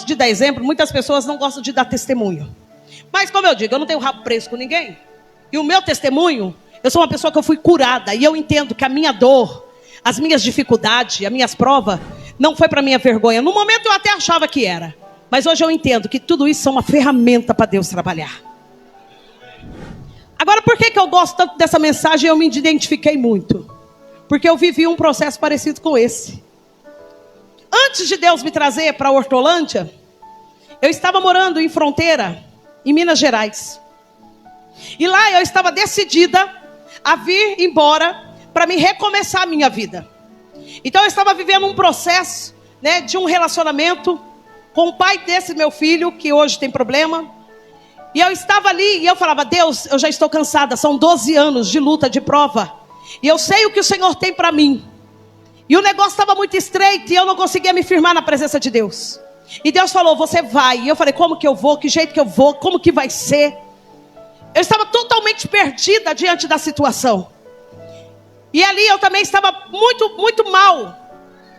gosto de dar exemplo, muitas pessoas não gostam de dar testemunho. Mas como eu digo, eu não tenho rabo preso com ninguém. E o meu testemunho, eu sou uma pessoa que eu fui curada. E eu entendo que a minha dor, as minhas dificuldades, as minhas provas, não foi para minha vergonha. No momento eu até achava que era. Mas hoje eu entendo que tudo isso é uma ferramenta para Deus trabalhar. Agora, por que eu gosto tanto dessa mensagem e eu me identifiquei muito? Porque eu vivi um processo parecido com esse. Antes de Deus me trazer para Hortolândia, eu estava morando em Fronteira, em Minas Gerais. E lá eu estava decidida a vir embora para me recomeçar a minha vida. Então eu estava vivendo um processo, né, de um relacionamento com o pai desse meu filho, que hoje tem problema. E eu estava ali e eu falava, Deus, eu já estou cansada, são 12 anos de luta, de prova. E eu sei o que o Senhor tem para mim. E o negócio estava muito estreito e eu não conseguia me firmar na presença de Deus. E Deus falou, você vai. E eu falei, como que eu vou? Que jeito que eu vou? Como que vai ser? Eu estava totalmente perdida diante da situação. E ali eu também estava muito mal,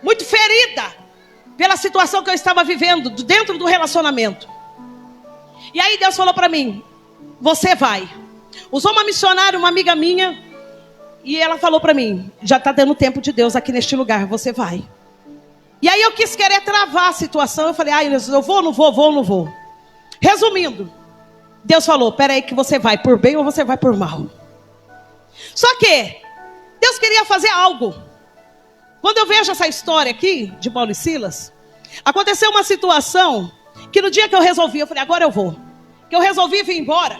muito ferida pela situação que eu estava vivendo dentro do relacionamento. E aí Deus falou para mim, você vai. Usou uma missionária, uma amiga minha, e ela falou para mim, já está dando tempo de Deus aqui neste lugar, você vai. E aí eu quis querer travar a situação, eu falei, eu vou, não vou. Resumindo, Deus falou, peraí que você vai por bem ou você vai por mal. Só que Deus queria fazer algo. Quando eu vejo essa história aqui, de Paulo e Silas, aconteceu uma situação que no dia que eu resolvi, eu falei, agora eu vou. Que eu resolvi vir embora.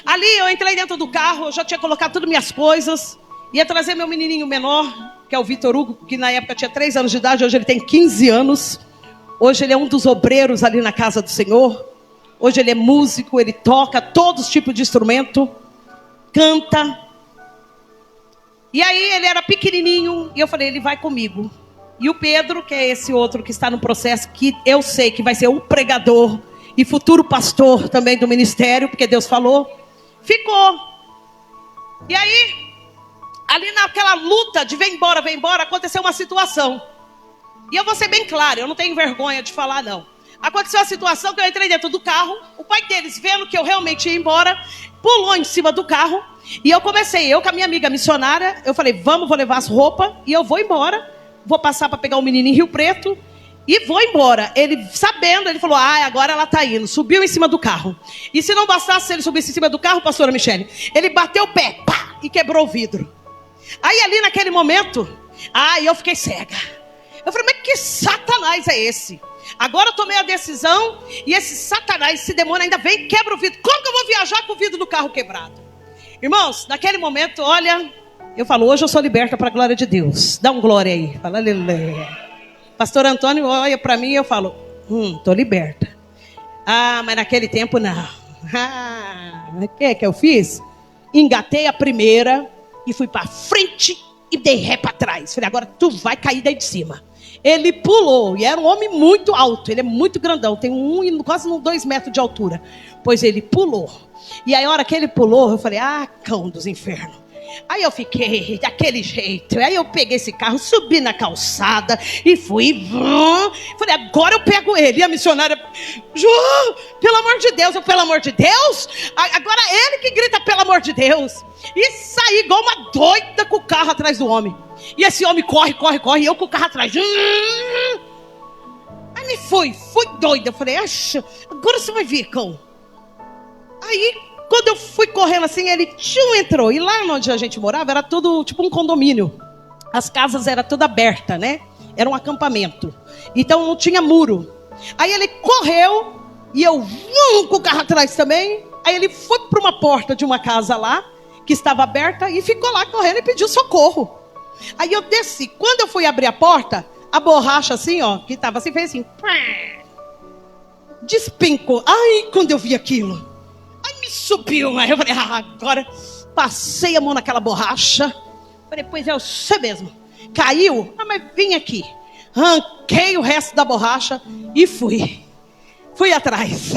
Ali eu entrei dentro do carro, eu já tinha colocado todas minhas coisas, ia trazer meu menininho menor, que é o Vitor Hugo, que na época tinha 3 anos de idade, hoje ele tem 15 anos. Hoje ele é um dos obreiros ali na casa do Senhor. Hoje ele é músico, ele toca todos os tipos de instrumento, canta. E aí ele era pequenininho, e eu falei, ele vai comigo. E o Pedro, que é esse outro que está no processo, que eu sei que vai ser um pregador e futuro pastor também do ministério, porque Deus falou, ficou. E aí, ali naquela luta de vem embora, aconteceu uma situação. E eu vou ser bem claro, eu não tenho vergonha de falar não. Aconteceu a situação que eu entrei dentro do carro, o pai deles, vendo que eu realmente ia embora, pulou em cima do carro, e eu comecei, eu com a minha amiga missionária, eu falei, vou levar as roupas, e eu vou embora, vou passar para pegar o menino em Rio Preto, e vou embora. Ele, sabendo, ele falou, agora ela está indo, subiu em cima do carro. E se não bastasse ele subisse em cima do carro, pastora Michele, ele bateu o pé, pá, e quebrou o vidro. Aí ali naquele momento, eu fiquei cega. Eu falei, mas que satanás é esse? Agora eu tomei a decisão e esse satanás, esse demônio ainda vem e quebra o vidro. Como que eu vou viajar com o vidro do carro quebrado? Irmãos, naquele momento, olha, eu falo, hoje eu sou liberta para a glória de Deus. Dá um glória aí. Fala, aleluia. Pastor Antônio olha para mim e eu falo, estou liberta. Mas naquele tempo não. O que eu fiz? Engatei a primeira e fui para frente e dei ré para trás. Falei, agora tu vai cair daí de cima. Ele pulou, e era um homem muito alto, ele é muito grandão, tem quase 2 metros de altura. Pois ele pulou. E aí a hora que ele pulou, eu falei, cão dos infernos. Aí eu fiquei daquele jeito. Aí eu peguei esse carro, subi na calçada e fui. Falei, agora eu pego ele. E a missionária, Ju, pelo amor de Deus. Pelo amor de Deus? Agora ele que grita, pelo amor de Deus. E saí igual uma doida com o carro atrás do homem. E esse homem corre, e eu com o carro atrás. Aí me fui doida. Eu falei, agora você vai ver, cão. Aí, quando eu fui correndo assim, ele entrou. E lá onde a gente morava, era tudo tipo um condomínio. As casas eram todas abertas, né? Era um acampamento. Então não tinha muro. Aí ele correu, e eu com o carro atrás também. Aí ele foi para uma porta de uma casa lá, que estava aberta, e ficou lá correndo e pediu socorro. Aí eu desci. Quando eu fui abrir a porta, a borracha assim, que estava assim, fez assim. Despencou. Quando eu vi aquilo. Aí me subiu. Aí eu falei, agora passei a mão naquela borracha. Falei, pois é, eu sei mesmo. Caiu? Mas vim aqui. Arranquei o resto da borracha e fui atrás.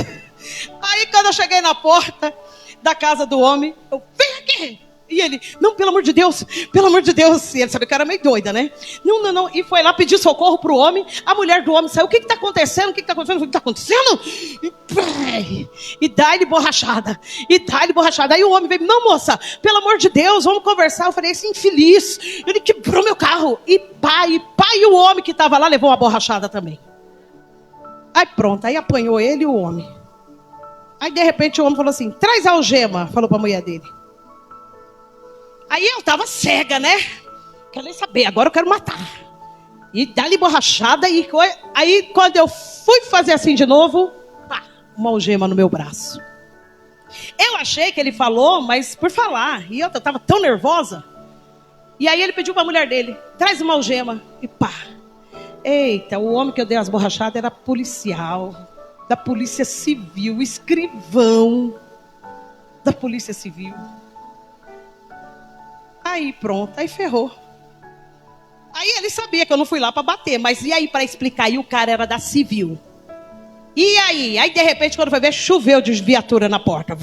Aí quando eu cheguei na porta da casa do homem, vem aqui. E ele, não, pelo amor de Deus, pelo amor de Deus. E ele sabia que eu era meio doida, né? Não, não, não. E foi lá pedir socorro pro homem. A mulher do homem saiu, o que está acontecendo? O que está acontecendo? O que está acontecendo? E dá-lhe borrachada. E dá-lhe borrachada. Aí o homem veio, não, moça, pelo amor de Deus, vamos conversar. Eu falei, esse infeliz, ele quebrou meu carro. E o homem que estava lá levou uma borrachada também. Aí pronto, aí apanhou ele e o homem. Aí de repente o homem falou assim, traz a algema, falou para a mulher dele. Aí eu tava cega, né? Quero nem saber, agora eu quero matar. E dá-lhe borrachada. Aí quando eu fui fazer assim de novo, pá, uma algema no meu braço. Eu achei que ele falou, mas por falar. E eu tava tão nervosa. E aí ele pediu para a mulher dele, traz uma algema. E pá. Eita, o homem que eu dei as borrachadas era policial. Da Polícia Civil, escrivão da Polícia Civil. Aí pronto, aí ferrou. Aí ele sabia que eu não fui lá para bater, mas e aí para explicar? Aí o cara era da Civil. E aí? Aí de repente quando foi ver, choveu de viatura na porta.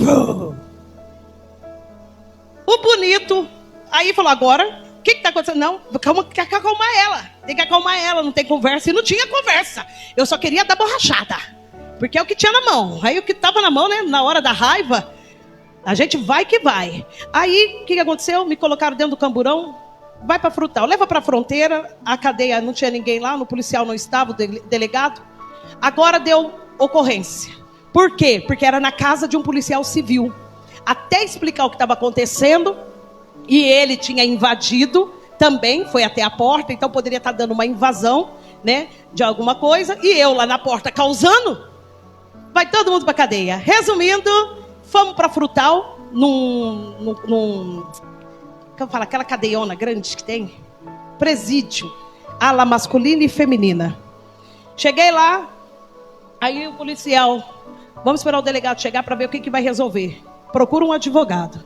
O bonito, aí falou, agora, o que está acontecendo? Não, calma, tem que acalmar ela. Tem que acalmar ela, não tem conversa. E não tinha conversa. Eu só queria dar borrachada. Porque é o que tinha na mão. Aí o que estava na mão, né, na hora da raiva, a gente vai que vai. Aí, o que aconteceu? Me colocaram dentro do camburão. Vai para Frutal. Leva para a fronteira. A cadeia, não tinha ninguém lá. No policial não estava, o delegado. Agora deu ocorrência. Por quê? Porque era na casa de um policial civil. Até explicar o que estava acontecendo. E ele tinha invadido também. Foi até a porta. Então poderia estar dando uma invasão, né, de alguma coisa. E eu lá na porta causando. Vai todo mundo para cadeia. Resumindo... Fomos para Frutal, como fala, aquela cadeiona grande que tem, presídio, ala masculina e feminina. Cheguei lá, aí o policial, vamos esperar o delegado chegar para ver o que vai resolver. Procura um advogado.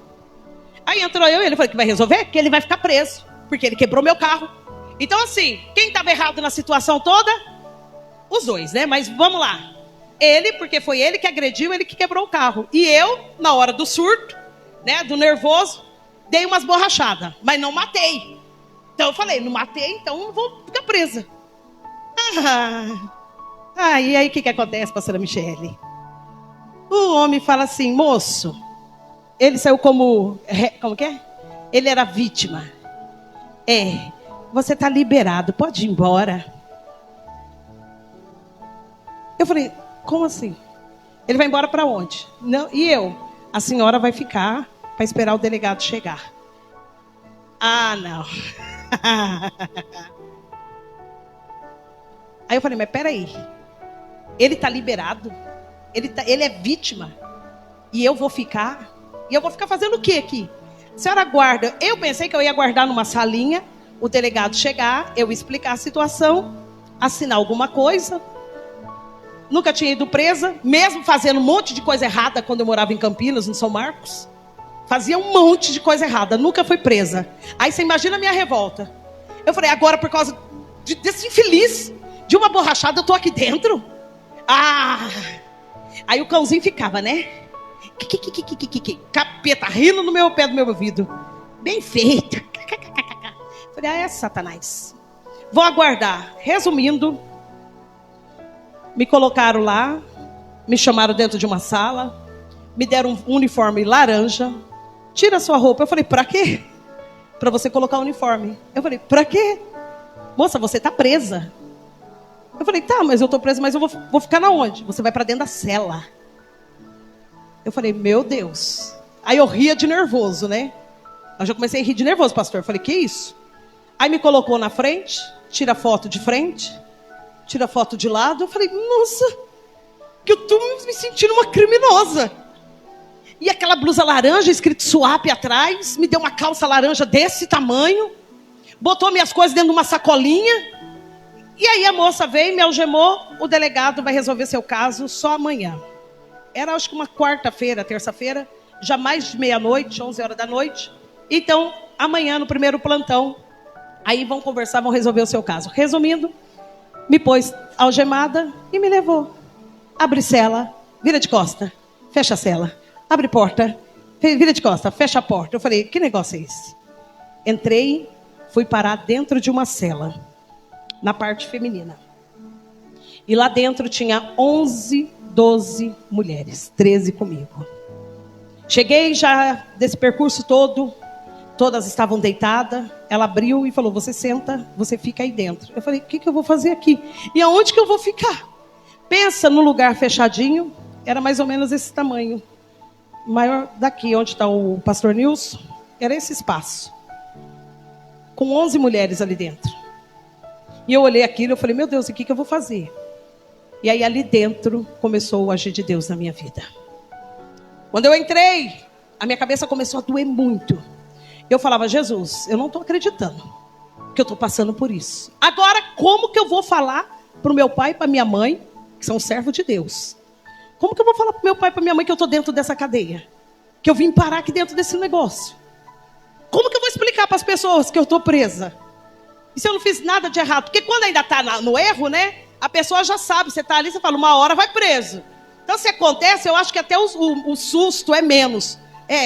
Aí entrou eu e ele falou que vai resolver, que ele vai ficar preso, porque ele quebrou meu carro. Então assim, quem estava errado na situação toda? Os dois, né? Mas vamos lá. Ele, porque foi ele que agrediu, ele que quebrou o carro. E eu, na hora do surto, né, do nervoso, dei umas borrachadas, mas não matei. Então eu falei, não matei, então não vou ficar presa. E aí o que acontece, pastora Michele? O homem fala assim, moço, ele saiu como que é? Ele era vítima. Você está liberado, pode ir embora. Eu falei, como assim? Ele vai embora para onde? Não, e eu? A senhora vai ficar para esperar o delegado chegar. Ah, não. Aí eu falei, mas peraí. Ele está liberado? Ele é vítima? E eu vou ficar? E eu vou ficar fazendo o quê aqui? A senhora guarda. Eu pensei que eu ia guardar numa salinha, o delegado chegar, eu explicar a situação, assinar alguma coisa. Nunca tinha ido presa, mesmo fazendo um monte de coisa errada quando eu morava em Campinas, no São Marcos. Fazia um monte de coisa errada, nunca fui presa. Aí você imagina a minha revolta. Eu falei, agora por causa desse infeliz, de uma borrachada, eu tô aqui dentro? Aí o cãozinho ficava, né? Capeta, rindo no meu pé do meu ouvido. Bem feito. Eu falei, é Satanás. Vou aguardar. Resumindo, me colocaram lá, me chamaram dentro de uma sala, me deram um uniforme laranja. Tira a sua roupa. Eu falei, pra quê? Pra você colocar o uniforme. Eu falei, pra quê? Moça, você tá presa. Eu falei, tá, mas eu tô presa, mas eu vou ficar na onde? Você vai pra dentro da cela. Eu falei, meu Deus. Aí eu ria de nervoso, né? Eu já comecei a rir de nervoso, pastor. Eu falei, que isso? Aí me colocou na frente, tira foto de frente, tira foto de lado. Eu falei, nossa, que eu tô me sentindo uma criminosa. E aquela blusa laranja, escrito SWAP atrás, me deu uma calça laranja desse tamanho, botou minhas coisas dentro de uma sacolinha. E aí a moça veio, me algemou, o delegado vai resolver seu caso só amanhã. Era acho que uma quarta-feira, terça-feira, já mais de meia-noite, 11 horas da noite. Então, amanhã no primeiro plantão, aí vão conversar, vão resolver o seu caso. Resumindo, me pôs algemada e me levou. Abre cela, vira de costa, fecha a cela, abre porta Vira de costa, fecha a porta. Eu falei, que negócio é esse? Entrei, fui parar dentro de uma cela, na parte feminina. E lá dentro tinha 11, 12 mulheres, 13 comigo. Cheguei já desse percurso todo, todas estavam deitadas. Ela abriu e falou, você senta, você fica aí dentro. Eu falei, o que eu vou fazer aqui? E aonde que eu vou ficar? Pensa no lugar fechadinho, era mais ou menos esse tamanho. Maior daqui, onde está o pastor Nilson, era esse espaço. Com 11 mulheres ali dentro. E eu olhei aquilo e falei, meu Deus, o que eu vou fazer? E aí ali dentro começou o agir de Deus na minha vida. Quando eu entrei, a minha cabeça começou a doer muito. Eu falava, Jesus, eu não estou acreditando que eu estou passando por isso. Agora, como que eu vou falar para o meu pai e para minha mãe, que são servos de Deus? Como que eu vou falar para o meu pai e para minha mãe que eu estou dentro dessa cadeia? Que eu vim parar aqui dentro desse negócio? Como que eu vou explicar para as pessoas que eu estou presa? E se eu não fiz nada de errado? Porque quando ainda está no erro, né? A pessoa já sabe, você está ali, você fala, uma hora vai preso. Então, se acontece, eu acho que até o susto é menos.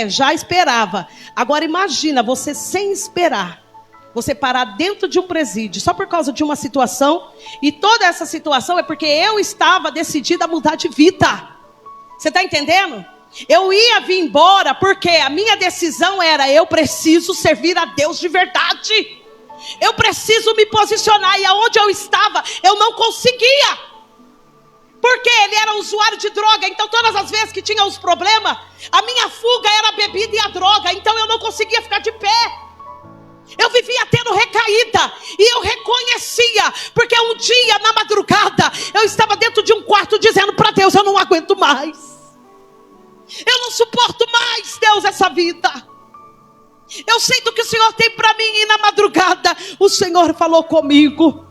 Já esperava. Agora, imagina, você sem esperar, você parar dentro de um presídio, só por causa de uma situação, e toda essa situação é porque eu estava decidida a mudar de vida. Você está entendendo? Eu ia vir embora porque a minha decisão era, eu preciso servir a Deus de verdade. Eu preciso me posicionar, e aonde eu estava, eu não conseguia. Porque ele era usuário de droga, então todas as vezes que tinha os problemas, a minha fuga era a bebida e a droga, então eu não conseguia ficar de pé. Eu vivia tendo recaída, e eu reconhecia, porque um dia na madrugada, eu estava dentro de um quarto dizendo para Deus, eu não aguento mais. Eu não suporto mais, Deus, essa vida. Eu sei do que o Senhor tem para mim, e na madrugada, o Senhor falou comigo.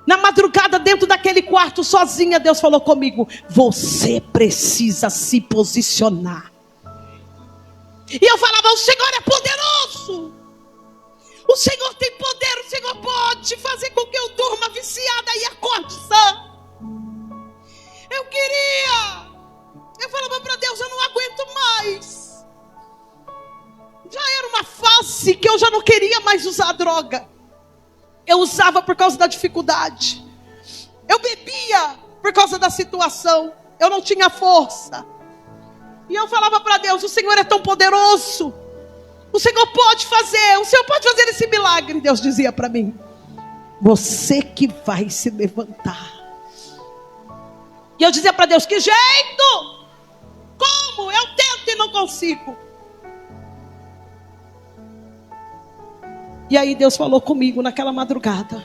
Na madrugada, dentro daquele quarto, sozinha, Deus falou comigo, você precisa se posicionar. E eu falava, o Senhor é poderoso. O Senhor tem poder, o Senhor pode fazer com que eu durma viciada e acorde sã. Eu falava para Deus, eu não aguento mais. Já era uma fase que eu já não queria mais usar droga. Eu usava por causa da dificuldade. Eu bebia por causa da situação. Eu não tinha força. E eu falava para Deus, o Senhor é tão poderoso. O Senhor pode fazer. O Senhor pode fazer esse milagre. Deus dizia para mim, você que vai se levantar. E eu dizia para Deus, que jeito? Como? Eu tento e não consigo. E aí Deus falou comigo naquela madrugada.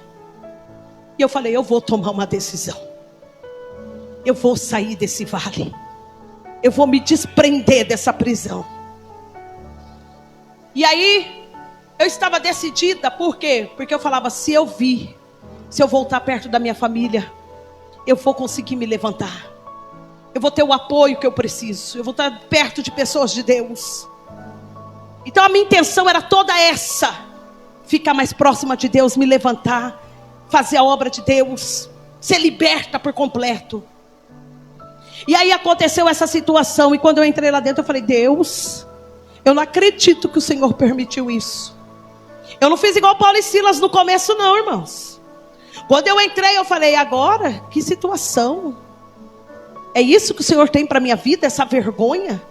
E eu falei, eu vou tomar uma decisão. Eu vou sair desse vale. Eu vou me desprender dessa prisão. E aí, eu estava decidida, por quê? Porque eu falava, se eu voltar perto da minha família, eu vou conseguir me levantar. Eu vou ter o apoio que eu preciso. Eu vou estar perto de pessoas de Deus. Então a minha intenção era toda essa. Ficar mais próxima de Deus, me levantar, fazer a obra de Deus, ser liberta por completo. E aí aconteceu essa situação, e quando eu entrei lá dentro, eu falei, Deus, eu não acredito que o Senhor permitiu isso. Eu não fiz igual Paulo e Silas no começo não, irmãos. Quando eu entrei, eu falei, agora, que situação? É isso que o Senhor tem para a minha vida, essa vergonha?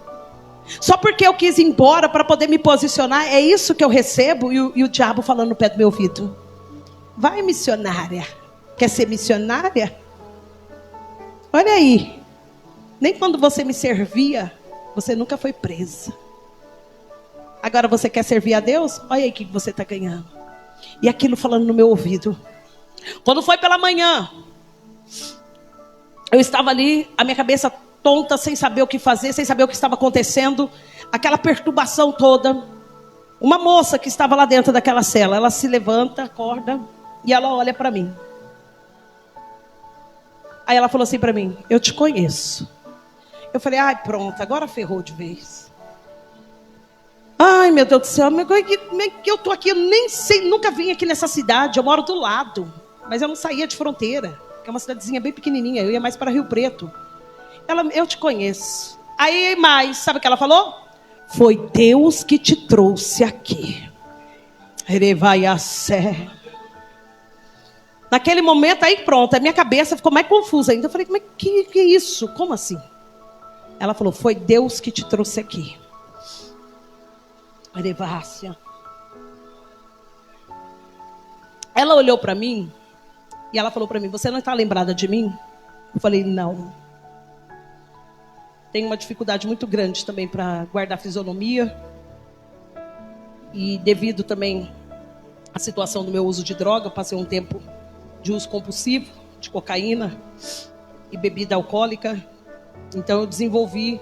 Só porque eu quis ir embora para poder me posicionar, é isso que eu recebo? E o diabo falando no pé do meu ouvido, vai missionária, quer ser missionária? Olha aí, nem quando você me servia, você nunca foi presa. Agora você quer servir a Deus? Olha aí o que você está ganhando. E aquilo falando no meu ouvido. Quando foi pela manhã, eu estava ali, a minha cabeça tonta, sem saber o que fazer, sem saber o que estava acontecendo, aquela perturbação toda. Uma moça que estava lá dentro daquela cela, ela se levanta, acorda, e ela olha para mim. Aí ela falou assim para mim, eu te conheço. Eu falei, ai pronto, agora ferrou de vez. Ai meu Deus do céu, eu tô aqui, eu nem sei, nunca vim aqui nessa cidade, eu moro do lado, mas eu não saía de Fronteira, que é uma cidadezinha bem pequenininha, eu ia mais para Rio Preto. Eu te conheço. Aí mais, sabe o que ela falou? Foi Deus que te trouxe aqui. Naquele momento aí pronto, a minha cabeça ficou mais confusa ainda. Eu falei, mas que é isso? Como assim? Ela falou, foi Deus que te trouxe aqui. Ela olhou para mim e ela falou para mim, você não está lembrada de mim? Eu falei, não. Tenho uma dificuldade muito grande também para guardar fisionomia. E devido também à situação do meu uso de droga, passei um tempo de uso compulsivo, de cocaína e bebida alcoólica. Então eu desenvolvi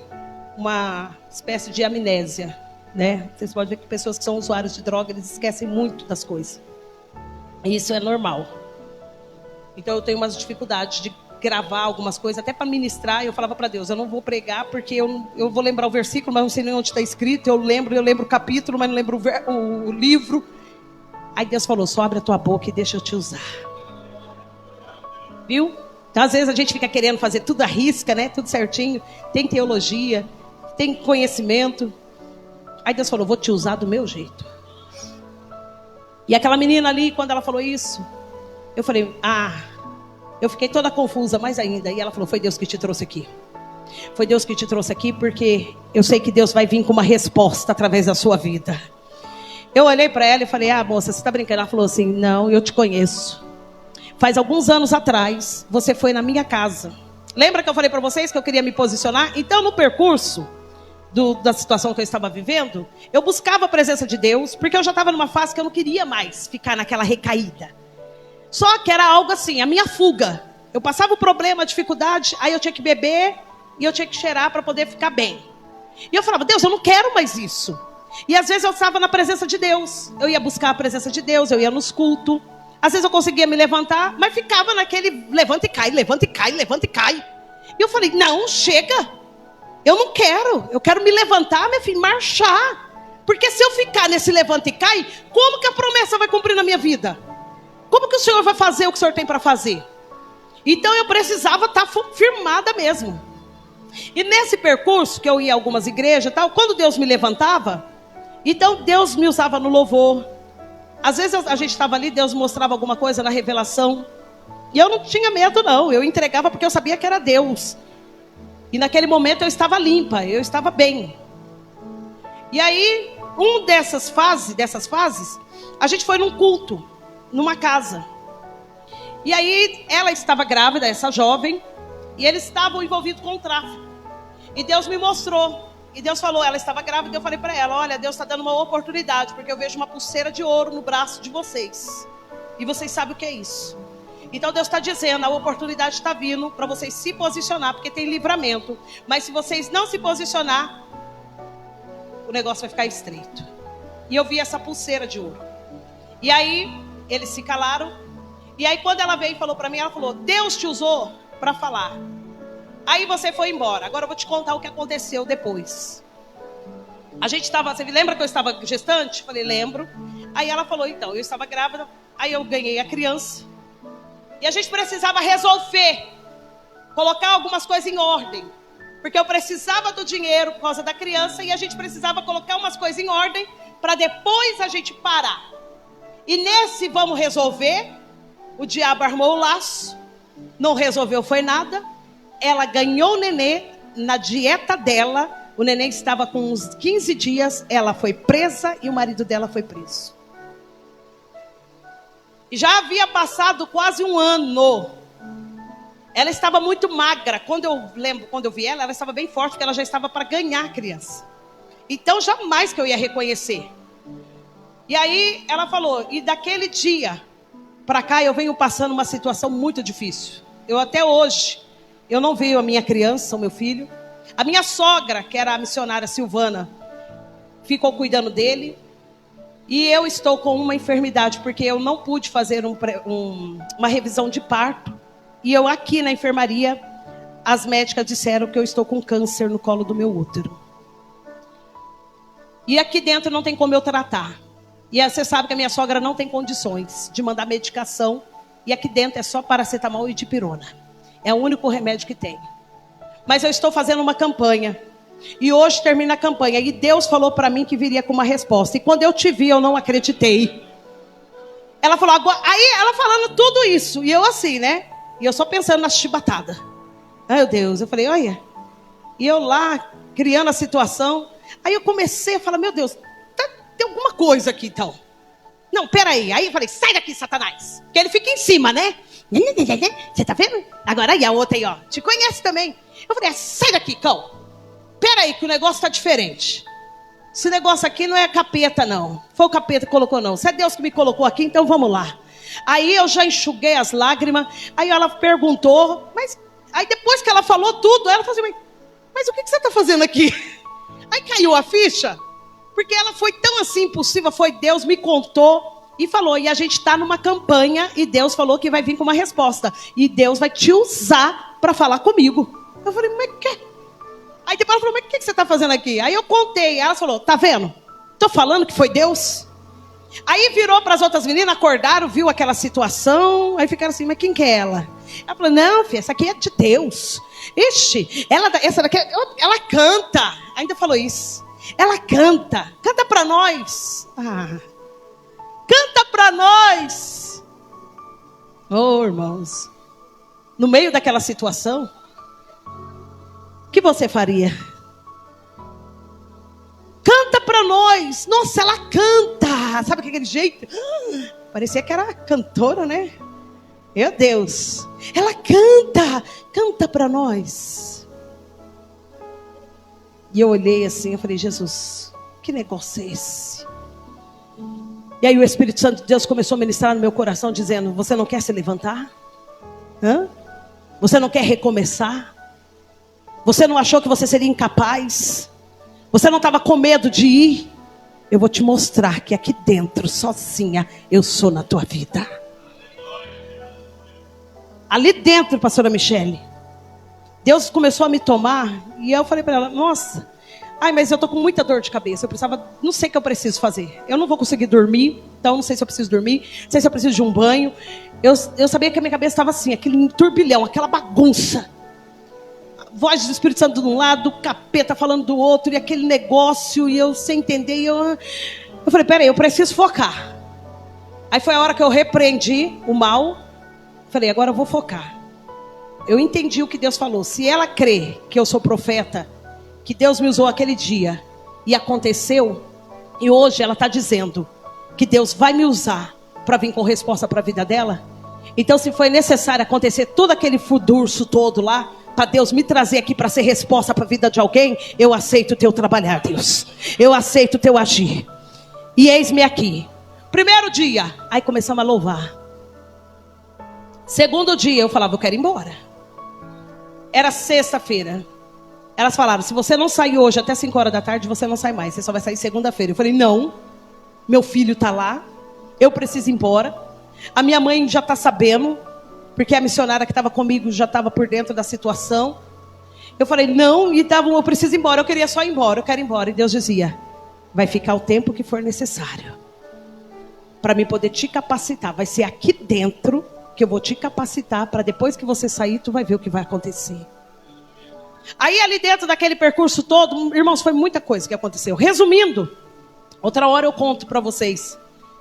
uma espécie de amnésia, né? Vocês podem ver que pessoas que são usuários de droga, eles esquecem muito das coisas. E isso é normal. Então eu tenho umas dificuldades de gravar algumas coisas, até para ministrar. Eu falava para Deus, eu não vou pregar porque eu vou lembrar o versículo, mas não sei nem onde está escrito. Eu lembro o capítulo, mas não lembro o livro. Aí Deus falou, só abre a tua boca e deixa eu te usar. Viu? Então às vezes a gente fica querendo fazer tudo à risca, né? Tudo certinho. Tem teologia, tem conhecimento. Aí Deus falou, vou te usar do meu jeito. E aquela menina ali, quando ela falou isso, eu falei, eu fiquei toda confusa mais ainda. E ela falou, foi Deus que te trouxe aqui. Foi Deus que te trouxe aqui porque eu sei que Deus vai vir com uma resposta através da sua vida. Eu olhei para ela e falei, moça, você está brincando? Ela falou assim, não, eu te conheço. Faz alguns anos atrás, você foi na minha casa. Lembra que eu falei para vocês que eu queria me posicionar? Então, no percurso da situação que eu estava vivendo, eu buscava a presença de Deus, porque eu já estava numa fase que eu não queria mais ficar naquela recaída. Só que era algo assim, a minha fuga. Eu passava o problema, a dificuldade, aí eu tinha que beber e eu tinha que cheirar para poder ficar bem. E eu falava, Deus, eu não quero mais isso. E às vezes eu estava na presença de Deus. Eu ia buscar a presença de Deus, eu ia nos cultos. Às vezes eu conseguia me levantar, mas ficava naquele levanta e cai, levanta e cai, levanta e cai. E eu falei, não, chega. Eu não quero. Eu quero me levantar, meu filho, marchar. Porque se eu ficar nesse levanta e cai, como que a promessa vai cumprir na minha vida? Como que o Senhor vai fazer o que o Senhor tem para fazer? Então eu precisava estar firmada mesmo. E nesse percurso, que eu ia a algumas igrejas e tal, quando Deus me levantava, então Deus me usava no louvor. Às vezes a gente estava ali, Deus mostrava alguma coisa na revelação. E eu não tinha medo não, eu entregava porque eu sabia que era Deus. E naquele momento eu estava limpa, eu estava bem. E aí, dessas fases, a gente foi num culto, numa casa. E aí ela estava grávida, essa jovem, e eles estavam envolvidos com o tráfico. E Deus me mostrou. E Deus falou, ela estava grávida, e eu falei para ela, olha, Deus está dando uma oportunidade, porque eu vejo uma pulseira de ouro no braço de vocês. E vocês sabem o que é isso. Então Deus está dizendo, a oportunidade está vindo para vocês se posicionar, porque tem livramento. Mas se vocês não se posicionar, o negócio vai ficar estreito. E eu vi essa pulseira de ouro. E aí, eles se calaram. E aí quando ela veio e falou para mim, ela falou, Deus te usou para falar. Aí você foi embora. Agora eu vou te contar o que aconteceu depois. Você me lembra que eu estava gestante? Falei, lembro. Aí ela falou, então, eu estava grávida. Aí eu ganhei a criança. E a gente precisava resolver. Colocar algumas coisas em ordem. Porque eu precisava do dinheiro por causa da criança. E a gente precisava colocar umas coisas em ordem para depois a gente parar. E nesse vamos resolver, o diabo armou o laço. Não resolveu foi nada. Ela ganhou o nenê na dieta dela. O neném estava com uns 15 dias. Ela foi presa e o marido dela foi preso. E já havia passado quase um ano. Ela estava muito magra. Quando eu vi ela estava bem forte, porque ela já estava para ganhar a criança. Então jamais que eu ia reconhecer. E aí ela falou, e daquele dia para cá eu venho passando uma situação muito difícil. Eu até hoje, eu não vejo a minha criança, o meu filho. A minha sogra, que era a missionária Silvana, ficou cuidando dele. E eu estou com uma enfermidade, porque eu não pude fazer uma revisão de parto. E eu aqui na enfermaria, as médicas disseram que eu estou com câncer no colo do meu útero. E aqui dentro não tem como eu tratar. E você sabe que a minha sogra não tem condições de mandar medicação. E aqui dentro é só paracetamol e dipirona. É o único remédio que tem. Mas eu estou fazendo uma campanha E hoje termina a campanha. E Deus falou para mim que viria com uma resposta. E quando eu te vi, eu não acreditei. Ela falou, agora... Aí ela falando tudo isso. E eu assim, né? E eu só pensando na chibatada. Ai, meu Deus. Eu falei, olha. E eu lá, criando a situação. Aí eu comecei a falar, meu Deus, tem alguma coisa aqui então. Não, peraí. Aí eu falei, sai daqui, Satanás. Porque ele fica em cima, né? Você tá vendo? Agora aí a outra aí, ó. Te conhece também. Eu falei, sai daqui, cão. Peraí, que o negócio tá diferente. Esse negócio aqui não é capeta, não. Foi o capeta que colocou, não. Se é Deus que me colocou aqui, então vamos lá. Aí eu já enxuguei as lágrimas. Aí ela perguntou, mas... Aí depois que ela falou tudo, ela falou assim, mas o que você tá fazendo aqui? Aí caiu a ficha. Porque ela foi tão assim impulsiva, foi Deus, me contou e falou. E a gente está numa campanha e Deus falou que vai vir com uma resposta. E Deus vai te usar para falar comigo. Eu falei, mas que... Aí depois ela falou, mas o que você está fazendo aqui? Aí eu contei, ela falou, tá vendo? Tô falando que foi Deus. Aí virou para as outras meninas, acordaram, viu aquela situação. Aí ficaram assim, mas quem que é ela? Ela falou, não, filha, essa aqui é de Deus. Ixi, essa daqui, ela canta. Ainda falou isso. Ela canta para nós. Canta para nós. Oh, irmãos, no meio daquela situação, o que você faria? Canta para nós. Nossa, ela canta. Sabe aquele jeito? Parecia que era cantora, né? Meu Deus. Ela canta para nós. E eu olhei assim, eu falei, Jesus, que negócio é esse? E aí o Espírito Santo de Deus começou a ministrar no meu coração, dizendo, você não quer se levantar? Você não quer recomeçar? Você não achou que você seria incapaz? Você não estava com medo de ir? Eu vou te mostrar que aqui dentro, sozinha, eu sou na tua vida. Ali dentro, pastora Michele, Deus começou a me tomar. E eu falei para ela, nossa, mas eu tô com muita dor de cabeça. Eu precisava, não sei o que eu preciso fazer. Eu não vou conseguir dormir, então não sei se eu preciso dormir, não sei se eu preciso de um banho. Eu sabia que a minha cabeça estava assim, aquele turbilhão, aquela bagunça. Voz do Espírito Santo de um lado, capeta falando do outro, e aquele negócio, e eu sem entender, e eu falei, peraí, eu preciso focar. Aí foi a hora que eu repreendi o mal, falei, agora eu vou focar. Eu entendi o que Deus falou. Se ela crê que eu sou profeta, que Deus me usou aquele dia, e aconteceu, e hoje ela está dizendo que Deus vai me usar para vir com resposta para a vida dela, então se foi necessário acontecer todo aquele furdurço todo lá, para Deus me trazer aqui para ser resposta para a vida de alguém, eu aceito o teu trabalhar, Deus. Eu aceito o teu agir. E eis-me aqui. Primeiro dia, aí começamos a louvar. Segundo dia, eu falava, eu quero ir embora. Era sexta-feira. Elas falaram, se você não sair hoje até 5 horas da tarde, você não sai mais. Você só vai sair segunda-feira. Eu falei, não. Meu filho está lá. Eu preciso ir embora. A minha mãe já está sabendo. Porque a missionária que estava comigo já estava por dentro da situação. Eu falei, não, eu preciso ir embora. Eu queria só ir embora, eu quero ir embora. E Deus dizia, vai ficar o tempo que for necessário. Para mim poder te capacitar. Vai ser aqui dentro que eu vou te capacitar. Para depois que você sair, tu vai ver o que vai acontecer. Aí ali dentro daquele percurso todo, irmãos, foi muita coisa que aconteceu. Resumindo, outra hora eu conto para vocês,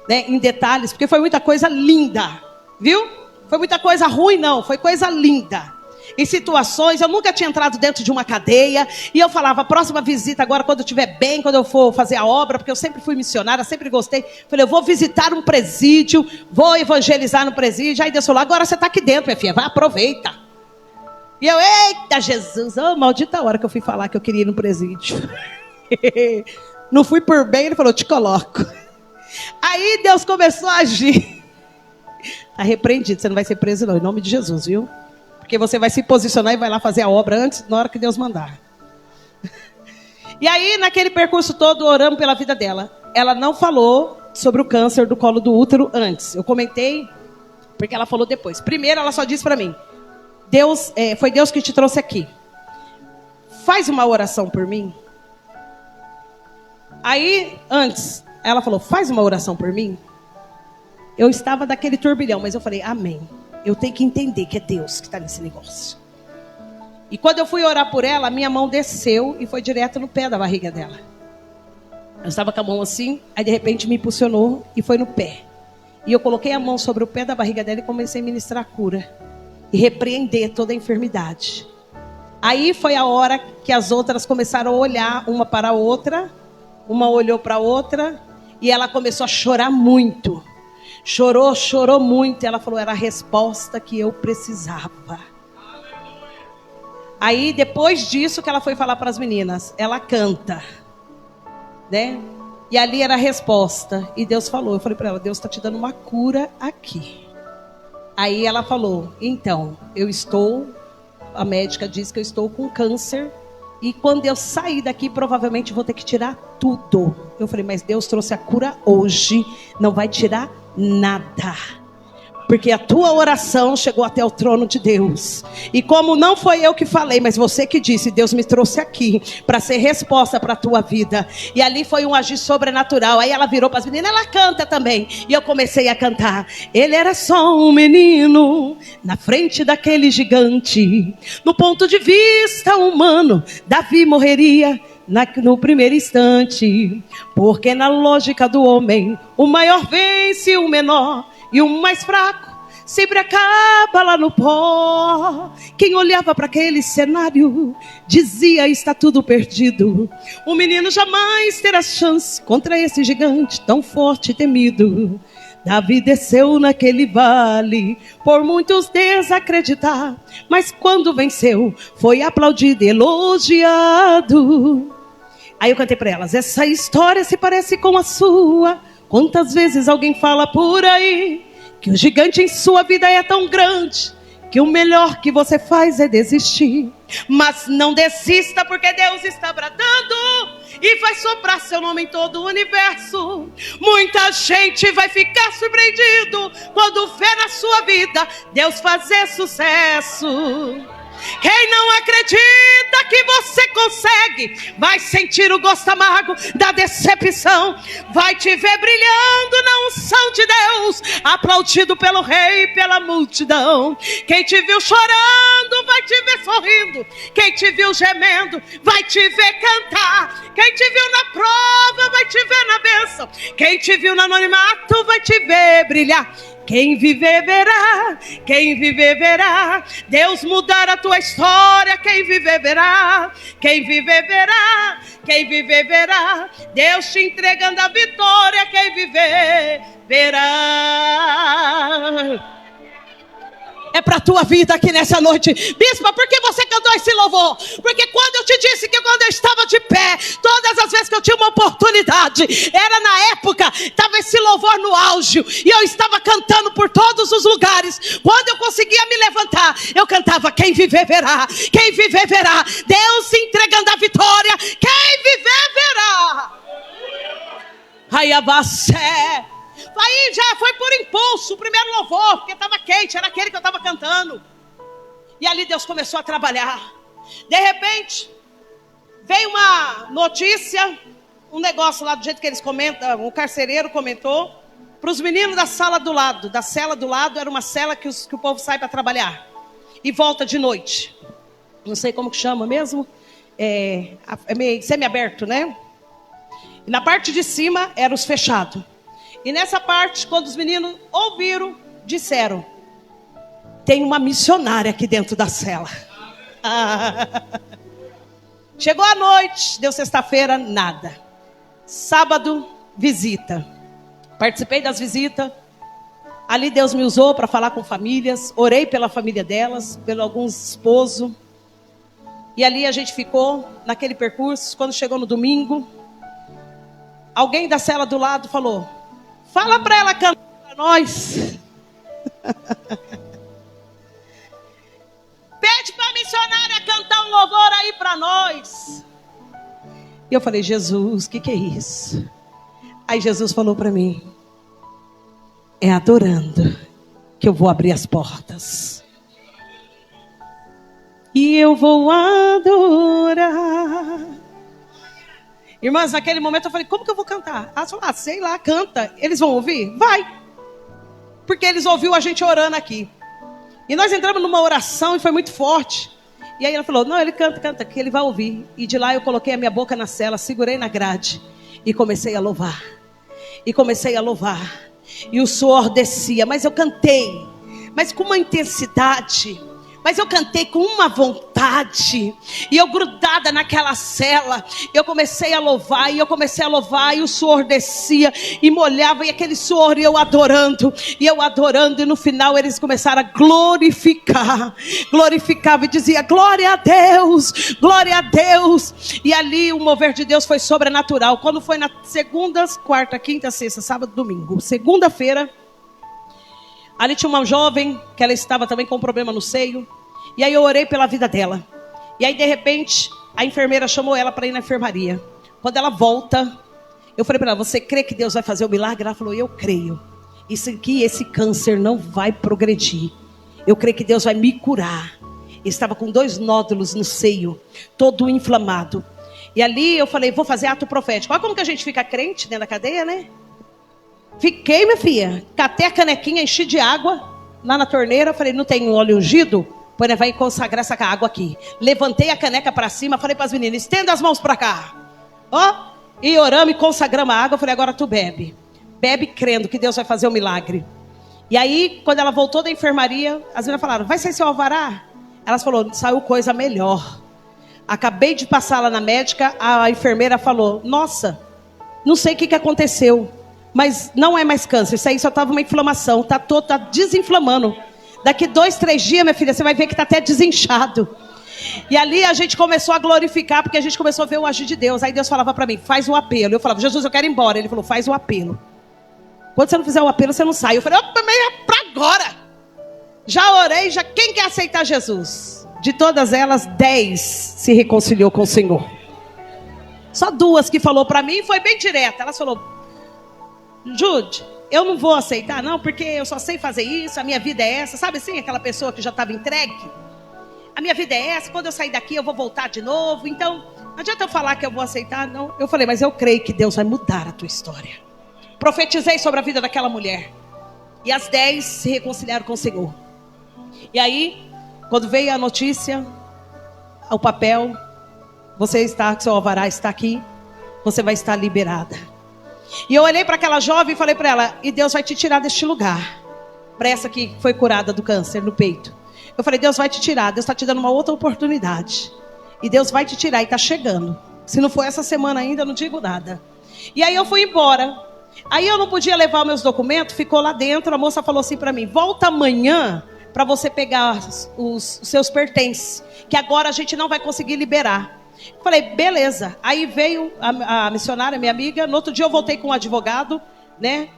né, em detalhes. Porque foi muita coisa linda, viu? Foi muita coisa ruim, não. Foi coisa linda. Em situações, eu nunca tinha entrado dentro de uma cadeia. E eu falava, próxima visita agora, quando eu estiver bem, quando eu for fazer a obra, porque eu sempre fui missionária, sempre gostei. Falei, eu vou visitar um presídio, vou evangelizar no presídio. Aí Deus falou, agora você está aqui dentro, minha filha, vai, aproveita. E eu, eita Jesus, maldita hora que eu fui falar que eu queria ir no presídio. Não fui por bem, ele falou, te coloco. Aí Deus começou a agir. Está repreendido, você não vai ser preso não, em nome de Jesus, viu? Porque você vai se posicionar e vai lá fazer a obra antes, na hora que Deus mandar. E aí, naquele percurso todo, oramos pela vida dela. Ela não falou sobre o câncer do colo do útero antes. Eu comentei, porque ela falou depois. Primeiro, ela só disse para mim, foi Deus que te trouxe aqui. Faz uma oração por mim. Aí, antes, ela falou, faz uma oração por mim. Eu estava daquele turbilhão, mas eu falei, amém. Eu tenho que entender que é Deus que está nesse negócio. E quando eu fui orar por ela, a minha mão desceu e foi direto no pé da barriga dela. Eu estava com a mão assim, aí de repente me impulsionou e foi no pé. E eu coloquei a mão sobre o pé da barriga dela e comecei a ministrar a cura. E repreender toda a enfermidade. Aí foi a hora que as outras começaram a olhar uma para a outra. Uma olhou para a outra e ela começou a chorar muito. Chorou muito. Ela falou, era a resposta que eu precisava. Aí depois disso que ela foi falar para as meninas, ela canta, né? E ali era a resposta. E Deus falou, eu falei para ela, Deus está te dando uma cura aqui. Aí ela falou, então, a médica disse que eu estou com câncer. E quando eu sair daqui, provavelmente vou ter que tirar tudo. Eu falei, mas Deus trouxe a cura hoje, não vai tirar nada. Porque a tua oração chegou até o trono de Deus. E como não foi eu que falei, mas você que disse, Deus me trouxe aqui para ser resposta para a tua vida. E ali foi um agir sobrenatural. Aí ela virou para as meninas, ela canta também. E eu comecei a cantar. Ele era só um menino na frente daquele gigante. No ponto de vista humano, Davi morreria no primeiro instante. Porque na lógica do homem, o maior vence o menor. E o mais fraco sempre acaba lá no pó. Quem olhava para aquele cenário dizia, está tudo perdido. O menino jamais terá chance contra esse gigante tão forte e temido. Davi desceu naquele vale, por muitos desacreditar, mas quando venceu, foi aplaudido e elogiado. Aí eu cantei para elas, essa história se parece com a sua. Quantas vezes alguém fala por aí que o gigante em sua vida é tão grande que o melhor que você faz é desistir. Mas não desista, porque Deus está bradando e vai soprar seu nome em todo o universo. Muita gente vai ficar surpreendido quando vê na sua vida Deus fazer sucesso. Quem não acredita que você consegue vai sentir o gosto amargo da decepção. Vai te ver brilhando na unção de Deus, aplaudido pelo rei e pela multidão. Quem te viu chorando vai te ver sorrindo. Quem te viu gemendo vai te ver cantar. Quem te viu na prova vai te ver na bênção. Quem te viu no anonimato vai te ver brilhar. Quem viver verá, quem viver verá. Deus mudar a tua história, quem viver verá. Quem viver verá, quem viver verá. Deus te entregando a vitória, quem viver verá. É para a tua vida aqui nessa noite. Bispa, por que você cantou esse louvor? Porque quando eu te disse que quando eu estava de pé, todas as vezes que eu tinha uma oportunidade, era na época, estava esse louvor no auge, e eu estava cantando por todos os lugares. Quando eu conseguia me levantar, eu cantava, quem viver verá, quem viver verá. Deus se entregando a vitória, quem viver verá. Ai, abacé. Aí já foi por impulso, o primeiro louvor, porque estava quente, era aquele que eu estava cantando. E ali Deus começou a trabalhar. De repente, veio uma notícia, um negócio lá do jeito que eles comentam, o carcereiro comentou, para os meninos da sala do lado, da cela do lado, era uma cela que o povo sai para trabalhar. E volta de noite. Não sei como que chama mesmo, é meio semi-aberto, né? E na parte de cima, eram os fechados. E nessa parte, quando os meninos ouviram, disseram, tem uma missionária aqui dentro da cela. Chegou a noite, deu sexta-feira, nada. Sábado, visita. Participei das visitas. Ali Deus me usou para falar com famílias. Orei pela família delas, pelo alguns esposos. E ali a gente ficou naquele percurso. Quando chegou no domingo, alguém da cela do lado falou, fala para ela cantar para nós. Pede para a missionária cantar um louvor aí para nós. E eu falei, Jesus, o que é isso? Aí Jesus falou para mim, é adorando que eu vou abrir as portas. E eu vou adorar. Irmãs, naquele momento eu falei, como que eu vou cantar? Ela falou, sei lá, canta. Eles vão ouvir? Vai. Porque eles ouviram a gente orando aqui. E nós entramos numa oração e foi muito forte. E aí ela falou, não, ele canta, que ele vai ouvir. E de lá eu coloquei a minha boca na cela, segurei na grade e comecei a louvar. E o suor descia, mas eu cantei, mas com uma intensidade. Mas eu cantei com uma vontade. E eu grudada naquela cela, eu comecei a louvar. E o suor descia e molhava. E aquele suor, e eu adorando. E no final eles começaram a glorificar. Glorificava e dizia, glória a Deus, glória a Deus. E ali o mover de Deus foi sobrenatural. Quando foi na segunda, quarta, quinta, sexta, sábado, domingo, segunda-feira, ali tinha uma jovem que ela estava também com um problema no seio. E aí eu orei pela vida dela. E aí de repente a enfermeira chamou ela para ir na enfermaria. Quando ela volta, eu falei para ela, você crê que Deus vai fazer o milagre? Ela falou, eu creio. Esse câncer não vai progredir. Eu creio que Deus vai me curar. Eu estava com 2 nódulos no seio, todo inflamado. E ali eu falei, vou fazer ato profético. Olha como que a gente fica crente dentro da cadeia, né? Fiquei, minha filha. Catei a canequinha, enchi de água lá na torneira. Falei, não tem óleo ungido? Pois vai consagrar essa água aqui. Levantei a caneca para cima. Falei para as meninas, estenda as mãos para cá. Ó, e oramos e consagramos a água. Falei, agora tu bebe. Bebe crendo que Deus vai fazer o milagre. E aí, quando ela voltou da enfermaria, as meninas falaram, vai sair seu alvará? Elas falaram, saiu coisa melhor. Acabei de passar lá na médica. A enfermeira falou, nossa, não sei o que aconteceu. Mas não é mais câncer, isso aí só estava uma inflamação, tá desinflamando. Daqui 2, 3 dias, minha filha, você vai ver que está até desinchado. E ali a gente começou a glorificar, porque a gente começou a ver o agir de Deus. Aí Deus falava para mim, faz o apelo. Eu falava, Jesus, eu quero ir embora. Ele falou, faz o apelo. Quando você não fizer o apelo, você não sai. Eu falei, opa, mas é para agora. Já orei, quem quer aceitar Jesus? De todas elas, 10 se reconciliou com o Senhor. Só 2 que falou para mim, foi bem direta. Elas falou, Jude, eu não vou aceitar não, porque eu só sei fazer isso, a minha vida é essa. Sabe assim, aquela pessoa que já estava entregue? A minha vida é essa, quando eu sair daqui eu vou voltar de novo. Então, não adianta eu falar que eu vou aceitar, não. Eu falei, mas eu creio que Deus vai mudar a tua história. Profetizei sobre a vida daquela mulher. E as 10 se reconciliaram com o Senhor. E aí, quando veio a notícia, o papel, seu alvará está aqui, você vai estar liberada. E eu olhei para aquela jovem e falei para ela, e Deus vai te tirar deste lugar. Para essa que foi curada do câncer no peito. Eu falei, Deus vai te tirar, Deus está te dando uma outra oportunidade. E Deus vai te tirar e está chegando. Se não for essa semana ainda, eu não digo nada. E aí eu fui embora. Aí eu não podia levar meus documentos, ficou lá dentro. A moça falou assim para mim, volta amanhã para você pegar os seus pertences. Que agora a gente não vai conseguir liberar. Falei, beleza. Aí veio a missionária, minha amiga. No outro dia eu voltei com um advogado, né?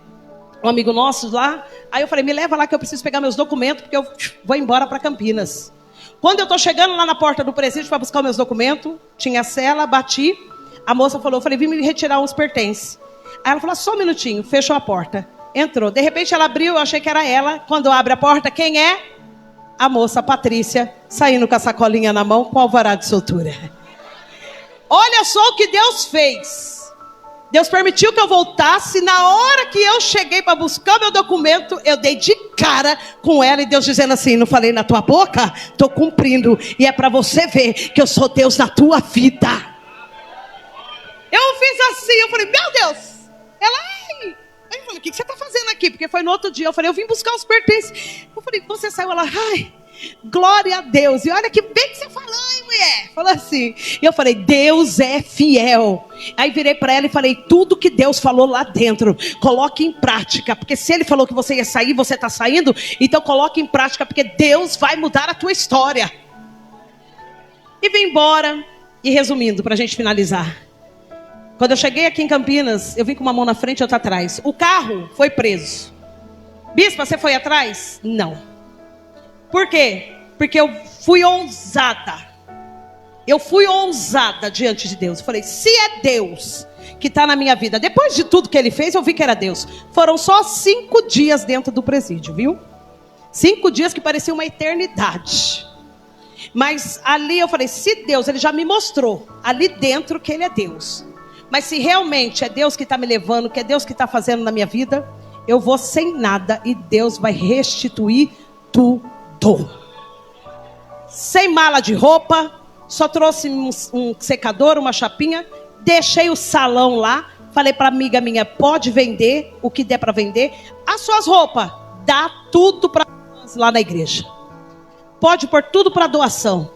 Um amigo nosso lá. Aí eu falei, me leva lá que eu preciso pegar meus documentos, porque eu vou embora para Campinas. Quando eu tô chegando lá na porta do presídio para buscar meus documentos, tinha a cela, bati. A moça falou, eu falei, vim me retirar uns pertences. Aí ela falou, só um minutinho, fechou a porta. Entrou. De repente ela abriu, eu achei que era ela. Quando abre a porta, quem é? A moça, a Patrícia, saindo com a sacolinha na mão, com o alvará de soltura. Olha só o que Deus fez. Deus permitiu que eu voltasse. Na hora que eu cheguei para buscar meu documento, eu dei de cara com ela. E Deus dizendo assim, não falei na tua boca? Estou cumprindo. E é para você ver que eu sou Deus na tua vida. Eu fiz assim, eu falei, meu Deus. Ela, ai. Aí eu falei, o que você está fazendo aqui? Porque foi no outro dia. Eu falei, eu vim buscar os pertences. Eu falei, você saiu? Ela, ai. Glória a Deus. E olha que bem que você falou, hein, mulher? Falou assim. E eu falei, Deus é fiel. Aí virei para ela e falei, tudo que Deus falou lá dentro, coloque em prática. Porque se Ele falou que você ia sair, você está saindo. Então coloque em prática, porque Deus vai mudar a tua história. E vim embora. E resumindo, para a gente finalizar. Quando eu cheguei aqui em Campinas, eu vim com uma mão na frente e outra atrás. O carro foi preso. Bispa, você foi atrás? Não. Por quê? Porque eu fui ousada. Eu fui ousada diante de Deus. Eu falei, se é Deus que está na minha vida, depois de tudo que Ele fez, eu vi que era Deus. Foram só 5 dias dentro do presídio, viu? 5 dias que pareciam uma eternidade. Mas ali eu falei, se Deus, Ele já me mostrou ali dentro que Ele é Deus. Mas se realmente é Deus que está me levando, que é Deus que está fazendo na minha vida, eu vou sem nada e Deus vai restituir tudo. sem mala de roupa, só trouxe um secador, uma chapinha, deixei o salão lá, falei para amiga minha, pode vender o que der para vender, as suas roupas, dá tudo para lá na igreja. Pode pôr tudo para doação.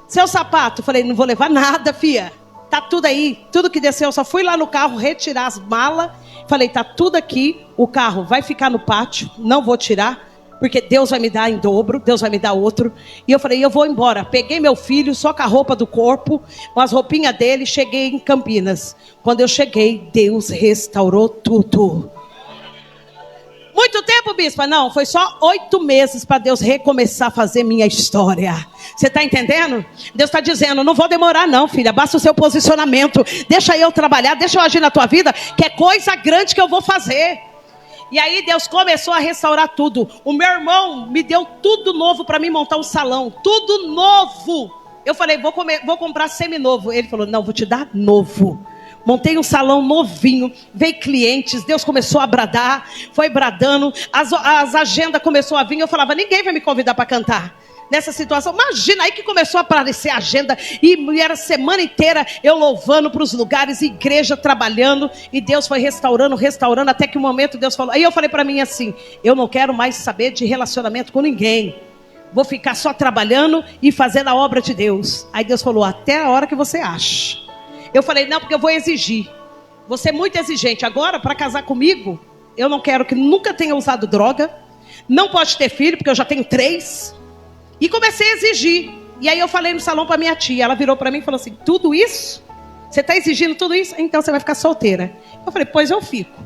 Seu sapato, falei, não vou levar nada, filha. Tá tudo aí, tudo que desceu, eu só fui lá no carro retirar as malas. Falei, tá tudo aqui, o carro vai ficar no pátio, não vou tirar, porque Deus vai me dar em dobro, Deus vai me dar outro. E eu falei, eu vou embora. Peguei meu filho, só com a roupa do corpo, com as roupinhas dele, cheguei em Campinas. Quando eu cheguei, Deus restaurou tudo. Muito tempo, bispa? Não, foi só 8 meses para Deus recomeçar a fazer minha história. Você está entendendo? Deus está dizendo, não vou demorar não, filha, basta o seu posicionamento. Deixa eu trabalhar, deixa eu agir na tua vida, que é coisa grande que eu vou fazer. E aí Deus começou a restaurar tudo. O meu irmão me deu tudo novo para mim montar um salão. Tudo novo. Eu falei, vou comprar seminovo. Ele falou, não, vou te dar novo. Montei um salão novinho, veio clientes, Deus começou a bradar, foi bradando, as agendas começou a vir, eu falava, ninguém vai me convidar para cantar. Nessa situação, imagina aí que começou a aparecer a agenda, e era a semana inteira eu louvando para os lugares, igreja trabalhando, e Deus foi restaurando, até que um momento Deus falou, aí eu falei para mim assim, eu não quero mais saber de relacionamento com ninguém, vou ficar só trabalhando e fazendo a obra de Deus. Aí Deus falou, até a hora que você acha. Eu falei, não, porque eu vou exigir. Você é muito exigente. Agora, para casar comigo, eu não quero que nunca tenha usado droga. Não pode ter filho, porque eu já tenho 3. E comecei a exigir. E aí eu falei no salão para minha tia. Ela virou para mim e falou assim, tudo isso? Você está exigindo tudo isso? Então você vai ficar solteira. Eu falei, pois eu fico.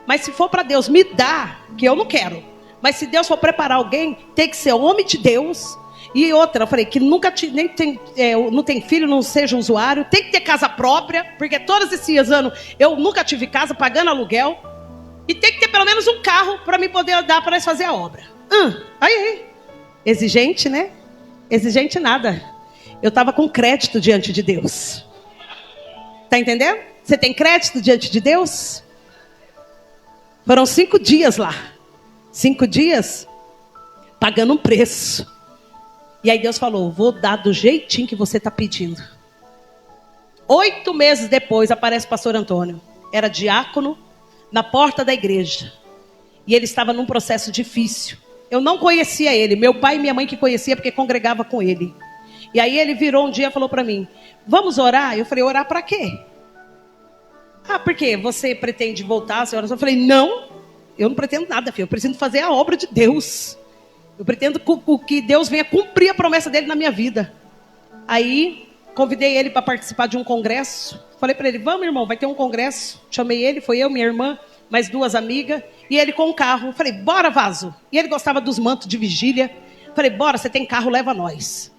Mas se for para Deus me dar, que eu não quero. Mas se Deus for preparar alguém, tem que ser homem de Deus. E outra, eu falei que nunca não tem filho, não seja usuário, tem que ter casa própria, porque todos esses anos eu nunca tive casa, pagando aluguel, e tem que ter pelo menos um carro para me poder dar para nós fazer a obra. Aí, exigente, né? Exigente nada. Eu estava com crédito diante de Deus. Tá entendendo? Você tem crédito diante de Deus? Foram 5 dias lá. 5 dias pagando um preço. E aí Deus falou, vou dar do jeitinho que você está pedindo. 8 meses depois aparece o pastor Antônio. Era diácono na porta da igreja. E ele estava num processo difícil. Eu não conhecia ele. Meu pai e minha mãe que conhecia porque congregava com ele. E aí ele virou um dia e falou para mim, vamos orar? Eu falei, orar para quê? Por quê? Você pretende voltar? Eu falei, não, eu não pretendo nada, filho. Eu preciso fazer a obra de Deus. Eu pretendo que Deus venha cumprir a promessa dele na minha vida. Aí, convidei ele para participar de um congresso. Falei para ele, vamos, irmão, vai ter um congresso. Chamei ele, foi eu, minha irmã, mais 2 amigas. E ele com o carro. Falei, bora, Vaso. E ele gostava dos mantos de vigília. Falei, bora, você tem carro, leva nós.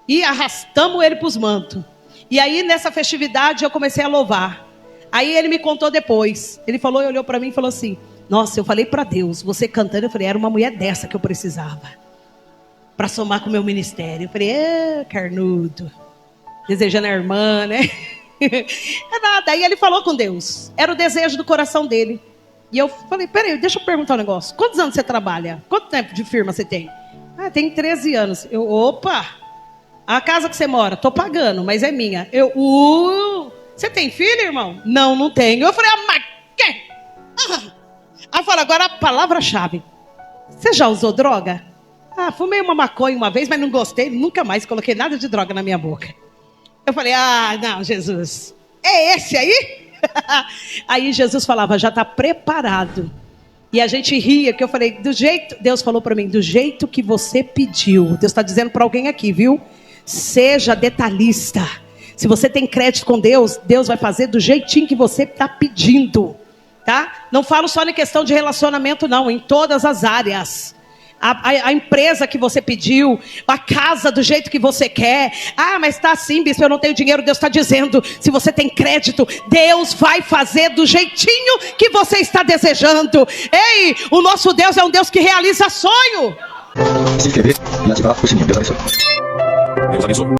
E arrastamos ele para os mantos. E aí, nessa festividade, eu comecei a louvar. Aí ele me contou depois. Ele falou e olhou para mim e falou assim, nossa, eu falei para Deus, você cantando, eu falei, era uma mulher dessa que eu precisava. Para somar com o meu ministério. Eu falei, carnudo. Desejando a irmã, né? É nada. Aí ele falou com Deus. Era o desejo do coração dele. E eu falei, peraí, deixa eu perguntar um negócio. Quantos anos você trabalha? Quanto tempo de firma você tem? Tem 13 anos. Eu, opa! A casa que você mora, tô pagando, mas é minha. Você tem filho, irmão? Não, não tenho. Eu falei, mas quem? Aí fala, agora a palavra-chave. Você já usou droga? Fumei uma maconha uma vez, mas não gostei. Nunca mais coloquei nada de droga na minha boca. Eu falei, não, Jesus. É esse aí? Aí Jesus falava, já está preparado. E a gente ria, que eu falei, Deus falou para mim, do jeito que você pediu. Deus está dizendo para alguém aqui, viu? Seja detalhista. Se você tem crédito com Deus, Deus vai fazer do jeitinho que você está pedindo. Tá? Não falo só em questão de relacionamento, não. Em todas as áreas. A empresa que você pediu, a casa do jeito que você quer. Mas está assim, bispo, eu não tenho dinheiro. Deus está dizendo, se você tem crédito, Deus vai fazer do jeitinho que você está desejando. Ei, o nosso Deus é um Deus que realiza sonho. Se inscrever e ativar o sininho. Deus abençoe. Deus abençoe.